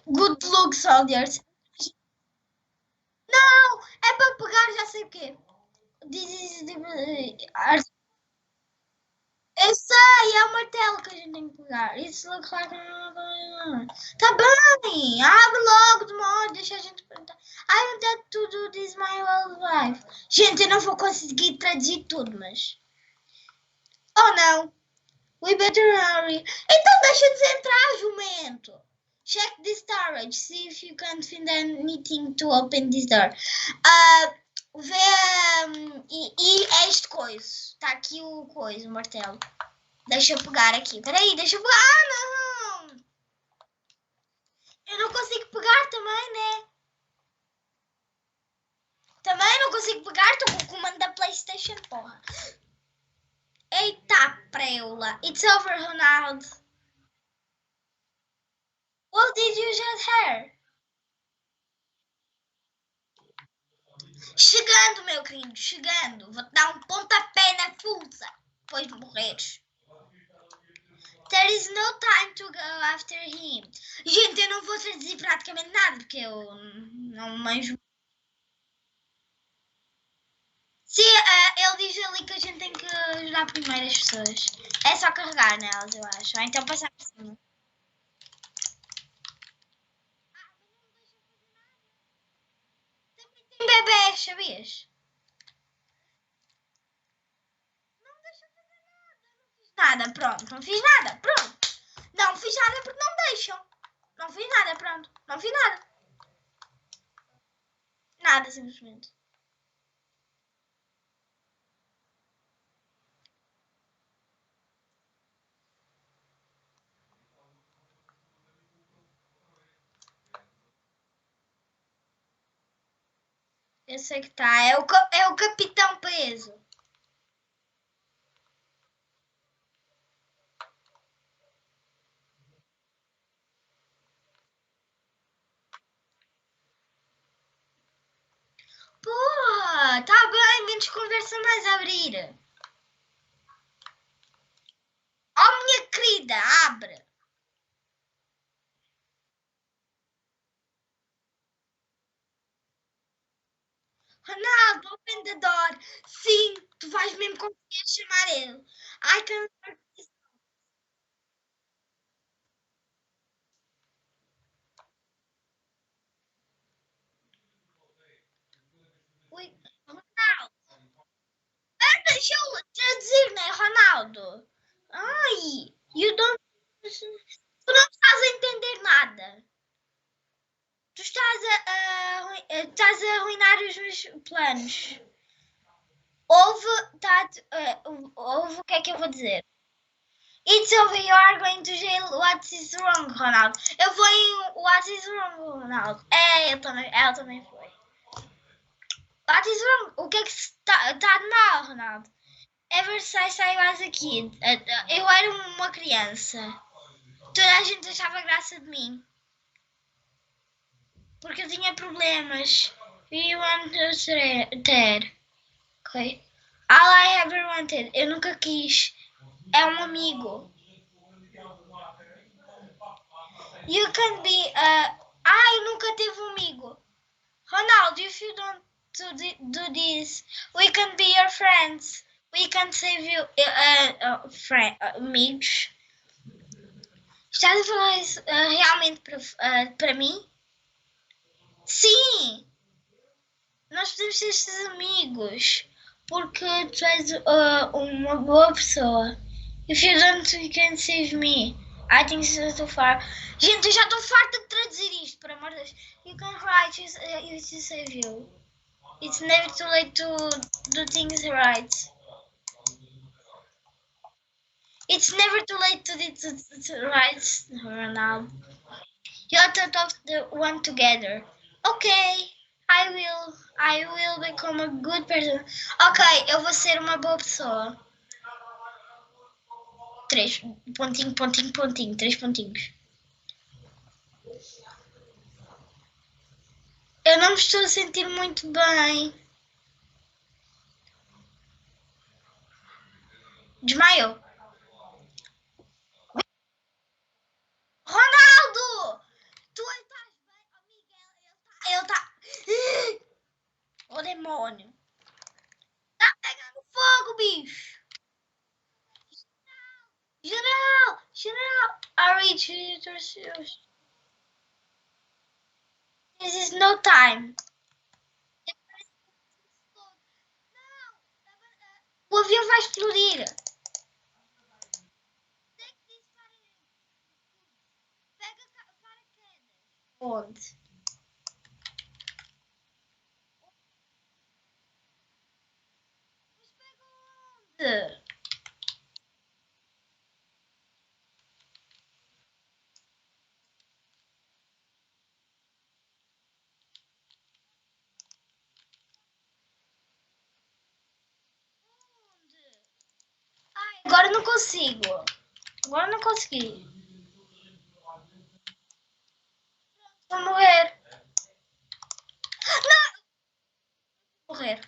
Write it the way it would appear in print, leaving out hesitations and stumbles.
Good luck, soldiers. Não, é para pegar já sei o quê. This is the... Eu sei, é o martelo que a gente tem que pegar. Isso looks like... Tá bem, abre logo, demora, deixa a gente perguntar. I wanted to do this my whole life. Gente, eu não vou conseguir traduzir tudo, mas... Oh, não. We better hurry. Então deixa desentrar, jumento. Check the storage. See if you can find anything to open this door. Vê... e é este coisa. Está aqui o coisa, o martelo. Deixa eu pegar aqui. Peraí, deixa eu pegar. Ah, não! Eu não consigo pegar também, né? Também não consigo pegar. Estou com o comando da PlayStation, porra. Eita, preula. It's over, Ronaldo. What did you just hear? Chegando, meu querido, chegando. Vou-te dar um pontapé na fuça. Depois de morreres. There is no time to go after him. Gente, eu não vou traduzir praticamente nada, porque eu não manjo. Sim, ele diz ali que a gente tem que ajudar primeiro as pessoas. É só carregar nelas, eu acho. Ou então passar por cima. Tem bebês, sabias? Não deixa fazer nada. Não fiz nada, pronto. Não fiz nada, pronto. Não fiz nada porque não deixam. Não fiz nada, pronto. Não fiz nada. Nada, simplesmente. Eu sei que tá. É o Capitão Peso. Porra, tá bem, menos conversa mais a abrir. Oh, minha querida, abre. Ronaldo, open the door. Sim, tu vais mesmo conseguir chamar ele. I can... Ui, Ronaldo. Deixa eu traduzir, né, Ronaldo? Ai, you don't... Tu não estás a entender nada. Tu estás a arruinar os meus planos. Ouve o que é que eu vou dizer. It's over, you are going to jail. What is wrong, Ronaldo? Eu vou em What is wrong, Ronaldo? Ela também foi. What is wrong? O que é que está de mal, Ronaldo? Ever since I was a kid, eu era uma criança. Toda a gente achava graça de mim. Porque eu tinha problemas. We want to ter. Ok? All I ever wanted. Eu nunca quis. É um amigo. You can be a... Ai, nunca teve um amigo. Ronaldo, if you don't do this, we can be your friends. We can save you amigos. Estás a falar isso realmente para mim? Sim! Nós podemos ser estes amigos. Porque tu és uma boa pessoa. If you don't, you can save me. I think so too far. Gente, eu já estou farta de traduzir isto, por amor de Deus. You can write it to save you. It's never too late to do things right. It's never too late to do right, Ronaldo. You have to talk the one together. Okay, I will become a good person. Ok, eu vou ser uma boa pessoa. 3, pontinho, pontinho, pontinho, 3 pontinhos. Eu não me estou a sentir muito bem. Desmaiou. Ronaldo! Tu General, I reach your This is no time. O avião vai explodir. Pega paraquedas. Onde? Mas pega onde? Ai, agora não consigo. Agora não consegui. Vou morrer. Não! Morrer.